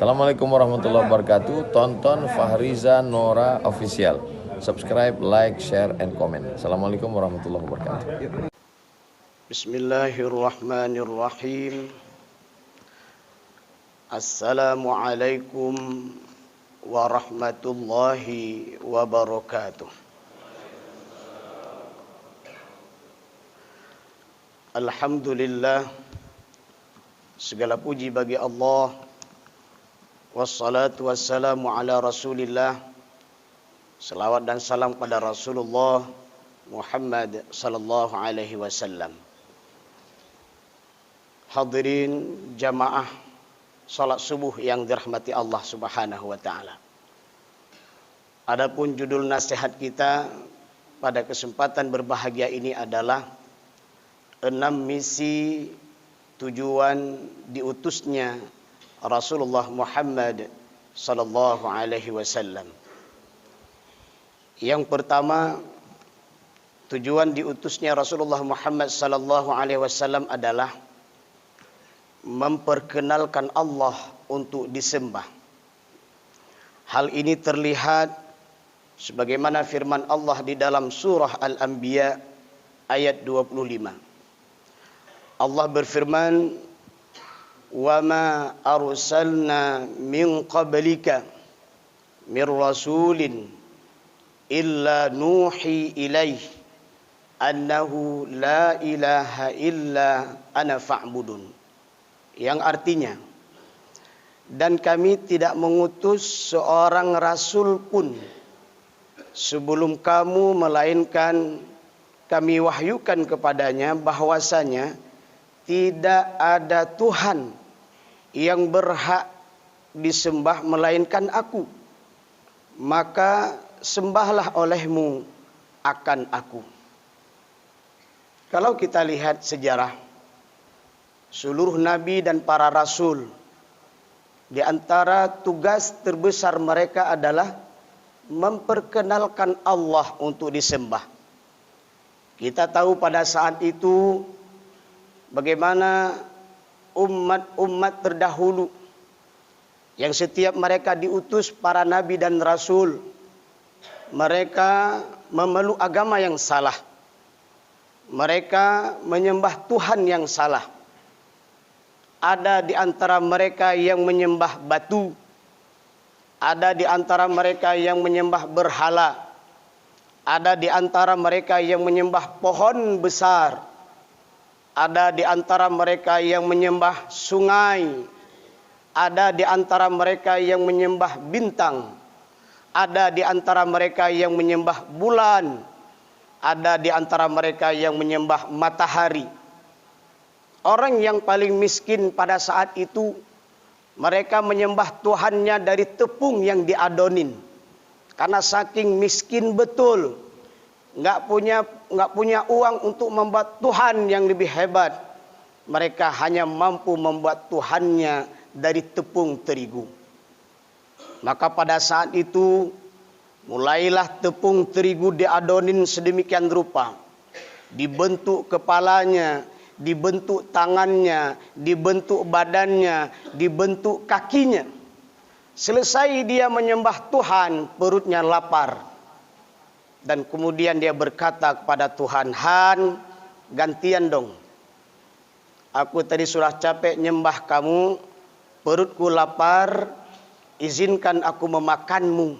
Assalamualaikum warahmatullahi wabarakatuh. Tonton Fahriza Nora Official. Subscribe, like, share, and comment. Assalamualaikum warahmatullahi wabarakatuh. Bismillahirrahmanirrahim. Assalamualaikum warahmatullahi wabarakatuh. Alhamdulillah, segala puji bagi Allah. Wassalatu wassalamu ala Rasulillah. Selawat dan salam pada Rasulullah Muhammad sallallahu alaihi wasallam. Hadirin jamaah salat subuh yang dirahmati Allah Subhanahu wa taala. Adapun judul nasihat kita pada kesempatan berbahagia ini adalah 6 misi tujuan diutusnya Rasulullah Muhammad sallallahu alaihi wasallam. Yang pertama, tujuan diutusnya Rasulullah Muhammad sallallahu alaihi wasallam adalah memperkenalkan Allah untuk disembah. Hal ini terlihat sebagaimana firman Allah di dalam surah Al-Anbiya ayat 25. Allah berfirman, "Wa ma arsalna min qablika min rasulin illa nuhi ilaih annahu la ilaha illa ana fa'budun." Yang artinya, dan kami tidak mengutus seorang rasul pun sebelum kamu, melainkan kami wahyukan kepadanya bahwasanya tidak ada Tuhan yang berhak disembah melainkan aku. Maka sembahlah olehmu akan aku. Kalau kita lihat sejarah seluruh nabi dan para rasul, di antara tugas terbesar mereka adalah memperkenalkan Allah untuk disembah. Kita tahu pada saat itu bagaimana umat-umat terdahulu yang setiap mereka diutus para nabi dan rasul, mereka memeluk agama yang salah. Mereka menyembah Tuhan yang salah. Ada di antara mereka yang menyembah batu. Ada di antara mereka yang menyembah berhala. Ada di antara mereka yang menyembah pohon besar. Ada di antara mereka yang menyembah sungai. Ada di antara mereka yang menyembah bintang. Ada di antara mereka yang menyembah bulan. Ada di antara mereka yang menyembah matahari. Orang yang paling miskin pada saat itu, mereka menyembah Tuhannya dari tepung yang diadonin. Karena saking miskin betul, nggak punya uang untuk membuat Tuhan yang lebih hebat. Mereka hanya mampu membuat Tuhannya dari tepung terigu. Maka pada saat itu mulailah tepung terigu diadonin sedemikian rupa. Dibentuk kepalanya, dibentuk tangannya, dibentuk badannya, dibentuk kakinya. Selesai dia menyembah Tuhan, perutnya lapar. Dan kemudian dia berkata kepada Tuhan, "Han, gantian dong. Aku tadi sudah capek nyembah kamu, perutku lapar, izinkan aku memakanmu."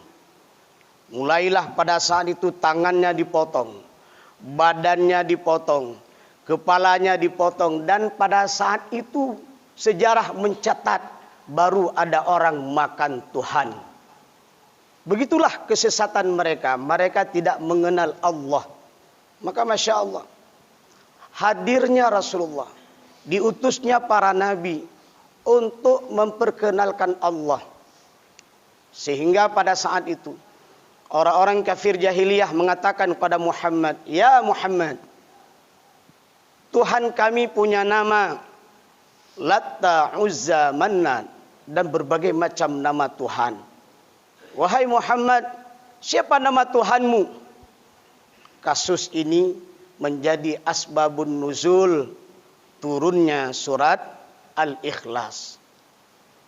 Mulailah pada saat itu tangannya dipotong, badannya dipotong, kepalanya dipotong. Dan pada saat itu sejarah mencatat baru ada orang makan Tuhan. Begitulah kesesatan mereka. Mereka tidak mengenal Allah. Maka Masya Allah, hadirnya Rasulullah, diutusnya para nabi untuk memperkenalkan Allah. Sehingga pada saat itu orang-orang kafir jahiliyah mengatakan kepada Muhammad, "Ya Muhammad, Tuhan kami punya nama Latta, Uzza, Mannan, dan berbagai macam nama Tuhan. Wahai Muhammad, siapa nama Tuhanmu?" Kasus ini menjadi asbabun nuzul turunnya surat Al-Ikhlas.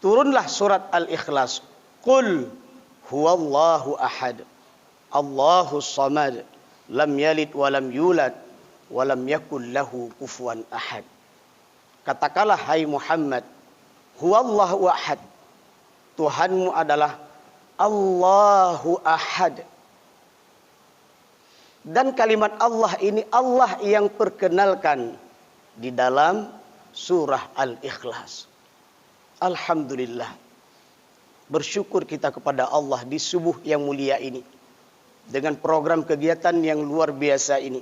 turunlah surat Al-Ikhlas. Qul huwallahu ahad, Allahus samad, lam yalid wa lam yulad wa lam yakul lahu kufuwan ahad. Katakanlah hai Muhammad, huwallahu ahad, Tuhanmu adalah Allahu ahad. Dan kalimat Allah ini Allah yang perkenalkan di dalam surah Al-Ikhlas. Alhamdulillah, bersyukur kita kepada Allah di subuh yang mulia ini, dengan program kegiatan yang luar biasa ini.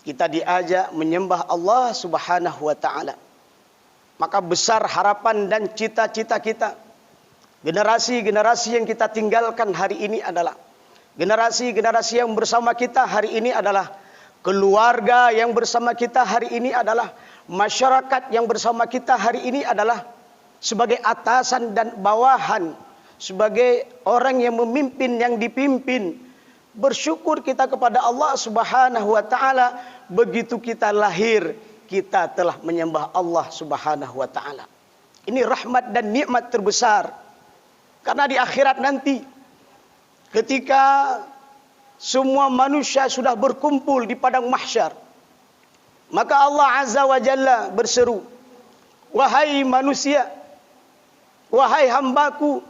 Kita diajak menyembah Allah Subhanahu wa ta'ala. Maka besar harapan dan cita-cita kita. Generasi-generasi yang kita tinggalkan hari ini adalah generasi-generasi yang bersama kita hari ini adalah keluarga yang bersama kita hari ini adalah masyarakat yang bersama kita hari ini adalah sebagai atasan dan bawahan, sebagai orang yang memimpin, yang dipimpin. Bersyukur kita kepada Allah Subhanahu wa ta'ala. Begitu kita lahir, kita telah menyembah Allah Subhanahu wa ta'ala. Ini rahmat dan nikmat terbesar. Karena di akhirat nanti, ketika semua manusia sudah berkumpul di padang mahsyar, maka Allah Azza wa Jalla berseru, wahai manusia, wahai hambaku,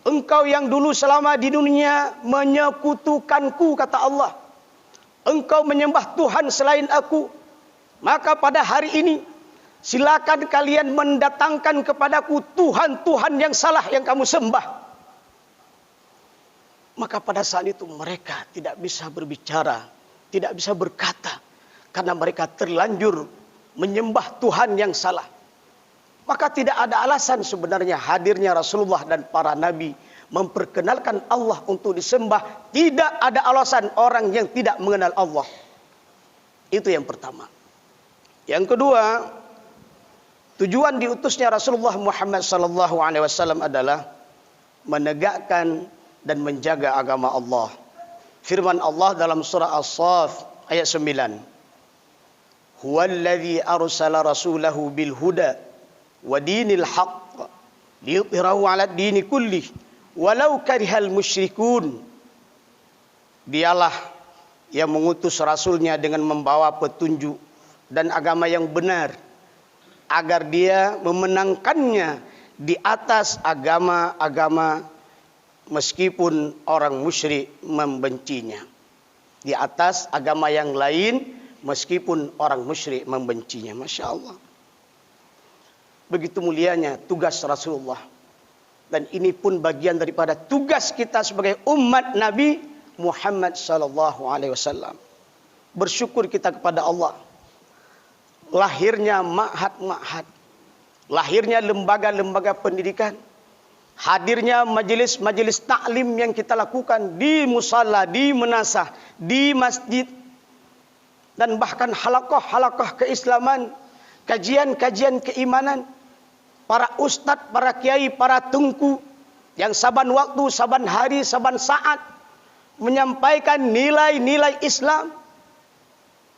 engkau yang dulu selama di dunia menyekutukanku, kata Allah, engkau menyembah Tuhan selain aku, maka pada hari ini silakan kalian mendatangkan kepadaku Tuhan-Tuhan yang salah yang kamu sembah. Maka pada saat itu mereka tidak bisa berbicara, tidak bisa berkata, karena mereka terlanjur menyembah Tuhan yang salah. Maka tidak ada alasan sebenarnya hadirnya Rasulullah dan para nabi memperkenalkan Allah untuk disembah. Tidak ada alasan orang yang tidak mengenal Allah. Itu yang pertama. Yang kedua, tujuan diutusnya Rasulullah Muhammad SAW adalah menegakkan dan menjaga agama Allah. Firman Allah dalam surah As-Saff ayat 9. Huwallazi arsala rasulahu bil huda wa dinil haqq liyudhhirahu 'ala ad-dini kullih walau karihal musyrikun. Dialah yang mengutus rasulnya dengan membawa petunjuk dan agama yang benar, agar dia memenangkannya di atas agama-agama meskipun orang musyrik membencinya. Di atas agama yang lain meskipun orang musyrik membencinya. Masya Allah. Begitu mulianya tugas Rasulullah. Dan ini pun bagian daripada tugas kita sebagai umat Nabi Muhammad SAW. Bersyukur kita kepada Allah. Lahirnya ma'had-ma'had. Lahirnya lembaga-lembaga pendidikan. Hadirnya majelis-majelis taklim yang kita lakukan di musalla, di menasah, di masjid. Dan bahkan halaqah-halaqah keislaman, kajian-kajian keimanan. Para ustadz, para kiai, para tengku yang saban waktu, saban hari, saban saat menyampaikan nilai-nilai Islam.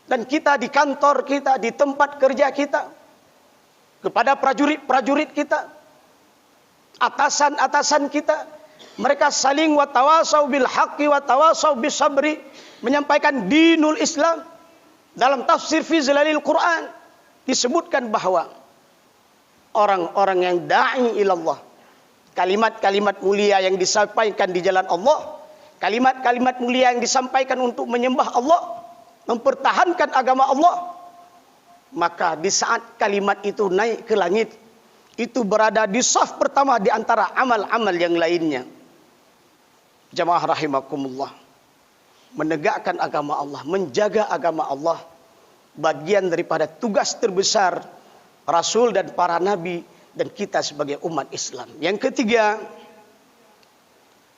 Dan kita di kantor kita, di tempat kerja kita, kepada prajurit-prajurit kita, atasan-atasan kita, mereka saling watawasau bil haqqi watawasau bis sabri, menyampaikan dinul Islam. Dalam tafsir fi zilalil Quran disebutkan bahwa orang-orang yang da'i ilallah, kalimat-kalimat mulia yang disampaikan di jalan Allah, kalimat-kalimat mulia yang disampaikan untuk menyembah Allah, mempertahankan agama Allah, maka di saat kalimat itu naik ke langit, itu berada di saf pertama di antara amal-amal yang lainnya. Jamaah rahimakumullah. Menegakkan agama Allah, menjaga agama Allah, bagian daripada tugas terbesar Rasul dan para nabi dan kita sebagai umat Islam. Yang ketiga,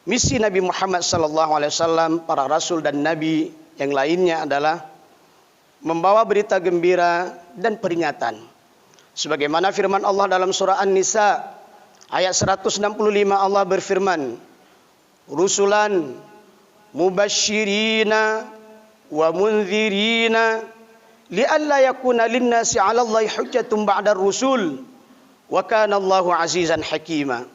misi Nabi Muhammad SAW, para Rasul dan Nabi yang lainnya adalah membawa berita gembira dan peringatan. Sebagaimana firman Allah dalam surah An-Nisa ayat 165, Allah berfirman, Rusulan mubashirina wa munzirina li'alla yakuna linnasi 'ala Allahi hujjatun ba'da rusul Wa kana Allahu azizan hakima.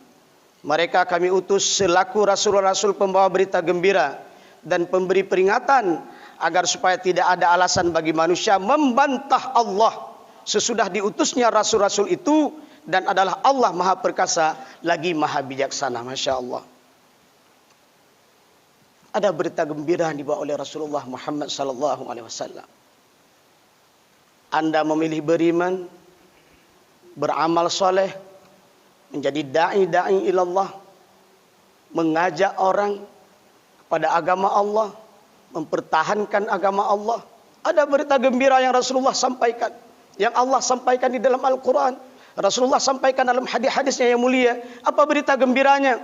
Mereka kami utus selaku rasul-rasul pembawa berita gembira dan pemberi peringatan agar supaya tidak ada alasan bagi manusia membantah Allah sesudah diutusnya rasul-rasul itu, dan adalah Allah Maha Perkasa lagi Maha Bijaksana. Masya Allah. Ada berita gembira yang dibawa oleh Rasulullah Muhammad sallallahu alaihi wasallam. Anda memilih beriman, beramal soleh, menjadi da'i ilallah, mengajak orang kepada agama Allah, mempertahankan agama Allah. Ada berita gembira yang Rasulullah sampaikan, yang Allah sampaikan di dalam Al-Quran, Rasulullah sampaikan dalam hadis-hadisnya yang mulia. Apa berita gembiranya?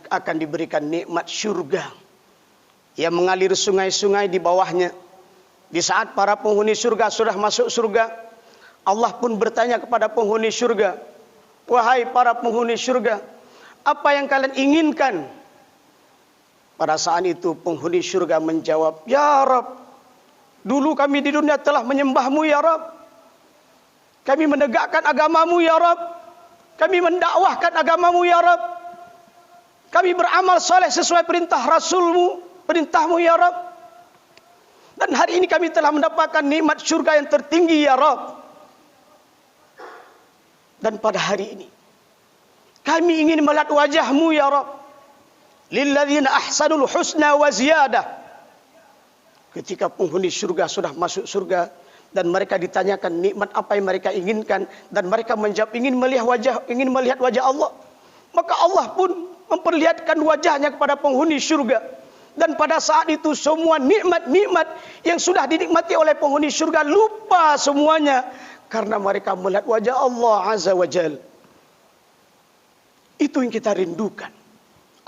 Akan diberikan nikmat syurga yang mengalir sungai-sungai di bawahnya. Di saat para penghuni surga sudah masuk surga, Allah pun bertanya kepada penghuni surga, wahai para penghuni surga, apa yang kalian inginkan? Pada saat itu penghuni surga menjawab, ya Rabb, dulu kami di dunia telah menyembahmu ya Rabb, kami menegakkan agamamu ya Rabb, kami mendakwahkan agamamu ya Rabb, kami beramal soleh sesuai perintah Rasulmu, perintahmu ya Rabb, dan hari ini kami telah mendapatkan nikmat surga yang tertinggi ya Rabb. Dan pada hari ini kami ingin melihat wajahmu ya Rabb. Lilladzina ahsanul husna wa ziyadah. Ketika penghuni surga sudah masuk surga dan mereka ditanyakan nikmat apa yang mereka inginkan, dan mereka menjawab ingin melihat wajah Allah, maka Allah pun memperlihatkan wajahnya kepada penghuni surga. Dan pada saat itu semua nikmat-nikmat yang sudah dinikmati oleh penghuni surga lupa semuanya, karena mereka melihat wajah Allah Azza wa Jal. Itu yang kita rindukan.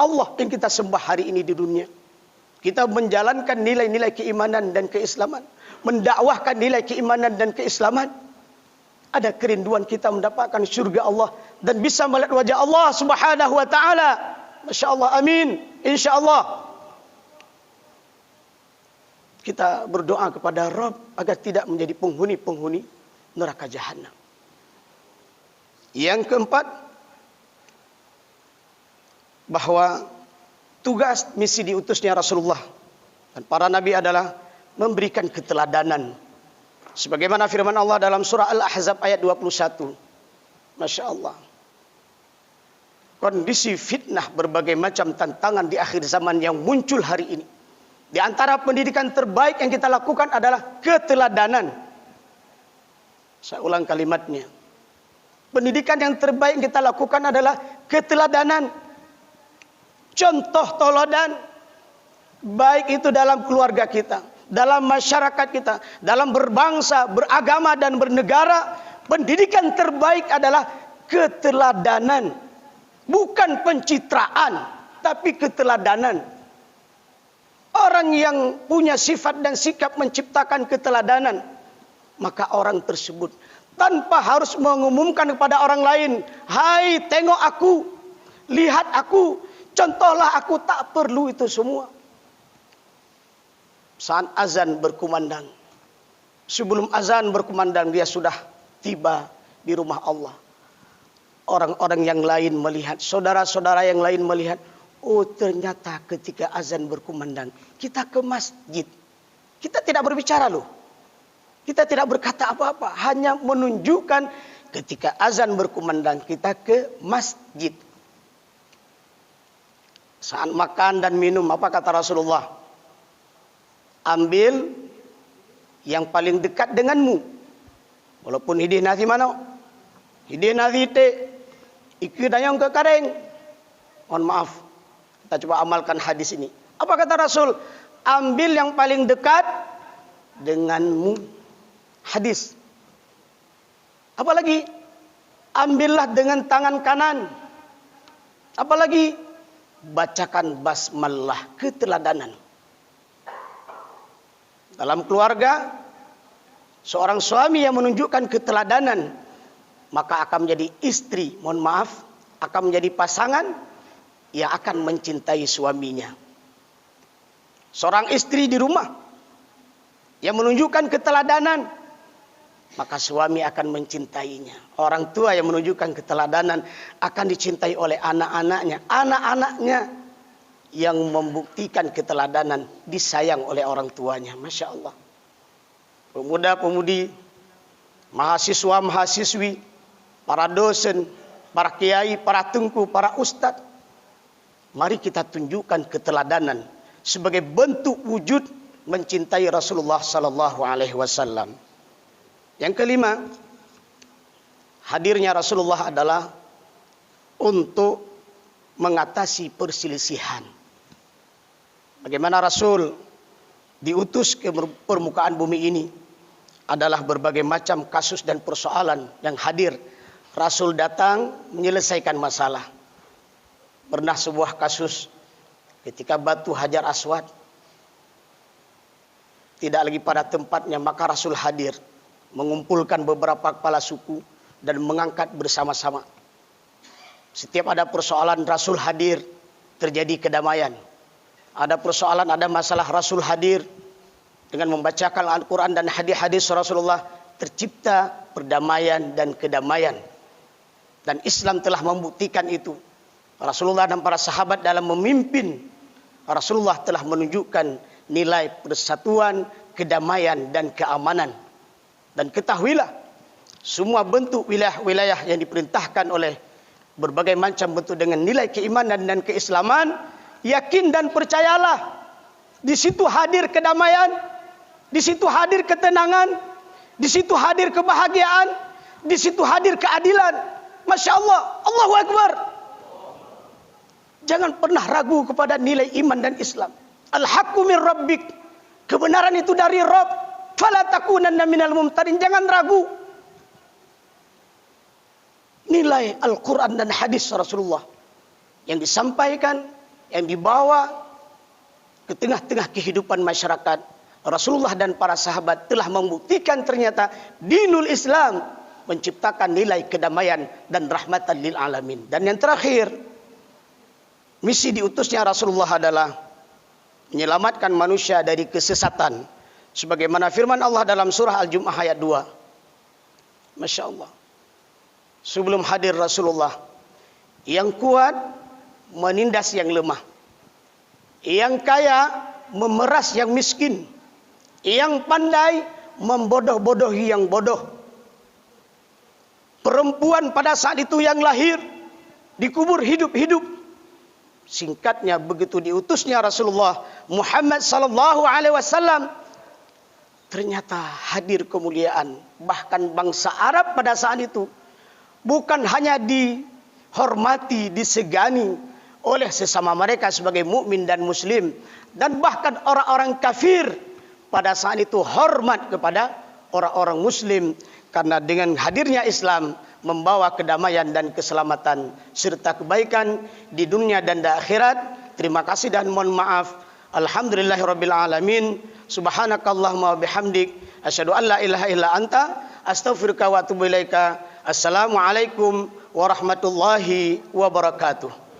Allah yang kita sembah hari ini di dunia. Kita menjalankan nilai-nilai keimanan dan keislaman, mendakwahkan nilai keimanan dan keislaman. Ada kerinduan kita mendapatkan surga Allah dan bisa melihat wajah Allah Subhanahu wa taala. Masya Allah, amin. Insya Allah. Kita berdoa kepada Rabb agar tidak menjadi penghuni-penghuni neraka jahanam. Yang keempat, bahwa tugas misi diutusnya Rasulullah dan para nabi adalah memberikan keteladanan. Sebagaimana firman Allah dalam surah Al-Ahzab ayat 21. Masya Allah. Kondisi fitnah berbagai macam tantangan di akhir zaman yang muncul hari ini. Di antara pendidikan terbaik yang kita lakukan adalah keteladanan. Saya ulang kalimatnya. Pendidikan yang terbaik yang kita lakukan adalah keteladanan. Contoh teladan, baik itu dalam keluarga kita, dalam masyarakat kita, dalam berbangsa, beragama dan bernegara. Pendidikan terbaik adalah keteladanan. Bukan pencitraan, tapi keteladanan. Orang yang punya sifat dan sikap menciptakan keteladanan, maka orang tersebut tanpa harus mengumumkan kepada orang lain, hai tengok aku, lihat aku, contohlah aku, tak perlu itu semua. Saat azan berkumandang, sebelum azan berkumandang dia sudah tiba di rumah Allah. Orang-orang yang lain melihat, saudara-saudara yang lain melihat, oh ternyata ketika azan berkumandang kita ke masjid. Kita tidak berbicara loh. Kita tidak berkata apa-apa, hanya menunjukkan ketika azan berkumandang kita ke masjid. Saat makan dan minum, apa kata Rasulullah? Ambil yang paling dekat denganmu. Walaupun hidih nasi mana? Hidih nasi te, ikut dayang ke kareng. Mohon maaf, kita coba amalkan hadis ini. Apa kata Rasul? Ambil yang paling dekat denganmu. Hadis. Apalagi? Ambillah dengan tangan kanan. Apalagi? Bacakan basmalah, keteladanan. Dalam keluarga, seorang suami yang menunjukkan keteladanan, maka akan menjadi istri, mohon maaf, akan menjadi pasangan yang akan mencintai suaminya. Seorang istri di rumah yang menunjukkan keteladanan, maka suami akan mencintainya. Orang tua yang menunjukkan keteladanan akan dicintai oleh anak-anaknya. Anak-anaknya yang membuktikan keteladanan disayang oleh orang tuanya. Masya Allah. Pemuda-pemudi, mahasiswa-mahasiswi, para dosen, para kiai, para tungku, para ustadz, mari kita tunjukkan keteladanan sebagai bentuk wujud mencintai Rasulullah sallallahu alaihi wasallam. Yang kelima, hadirnya Rasulullah adalah untuk mengatasi perselisihan. Bagaimana Rasul diutus ke permukaan bumi ini adalah berbagai macam kasus dan persoalan yang hadir. Rasul datang menyelesaikan masalah. Pernah sebuah kasus ketika batu Hajar Aswad tidak lagi pada tempatnya, maka Rasul hadir mengumpulkan beberapa kepala suku dan mengangkat bersama-sama. Setiap ada persoalan Rasul hadir, terjadi kedamaian. Ada persoalan, ada masalah, Rasul hadir dengan membacakan Al-Quran dan hadis-hadis Rasulullah, tercipta perdamaian dan kedamaian. Dan Islam telah membuktikan itu. Rasulullah dan para sahabat dalam memimpin, Rasulullah telah menunjukkan nilai persatuan, kedamaian dan keamanan. Dan ketahuilah, semua bentuk wilayah-wilayah yang diperintahkan oleh berbagai macam bentuk dengan nilai keimanan dan keislaman, yakin dan percayalah, di situ hadir kedamaian, di situ hadir ketenangan, di situ hadir kebahagiaan, di situ hadir keadilan. Masya Allah, Allahu Akbar. Jangan pernah ragu kepada nilai iman dan Islam. Al-haqqu min rabbik. Kebenaran itu dari Rabb. Fala takunanna minal mumtarin. Jangan ragu. Nilai Al-Quran dan hadis Rasulullah yang disampaikan, yang dibawa ke tengah-tengah kehidupan masyarakat. Rasulullah dan para sahabat telah membuktikan ternyata dinul Islam menciptakan nilai kedamaian dan rahmatan lil alamin. Dan yang terakhir, misi diutusnya Rasulullah adalah menyelamatkan manusia dari kesesatan. Sebagaimana firman Allah dalam surah Al-Jumu'ah ayat 2. Masya Allah. Sebelum hadir Rasulullah, yang kuat menindas yang lemah, yang kaya memeras yang miskin, yang pandai membodoh-bodohi yang bodoh. Perempuan pada saat itu yang lahir dikubur hidup-hidup. Singkatnya, begitu diutusnya Rasulullah Muhammad sallallahu alaihi wasallam, ternyata hadir kemuliaan. Bahkan bangsa Arab pada saat itu bukan hanya dihormati, disegani oleh sesama mereka sebagai mukmin dan muslim, dan bahkan orang-orang kafir pada saat itu hormat kepada orang-orang muslim, karena dengan hadirnya Islam membawa kedamaian dan keselamatan serta kebaikan di dunia dan di akhirat. Terima kasih dan mohon maaf. Alhamdulillahirabbil alamin. Subhanakallahumma bihamdik asyhadu an la ilaha illa anta astaghfiruka wa atubu ilaika. Assalamualaikum warahmatullahi wabarakatuh.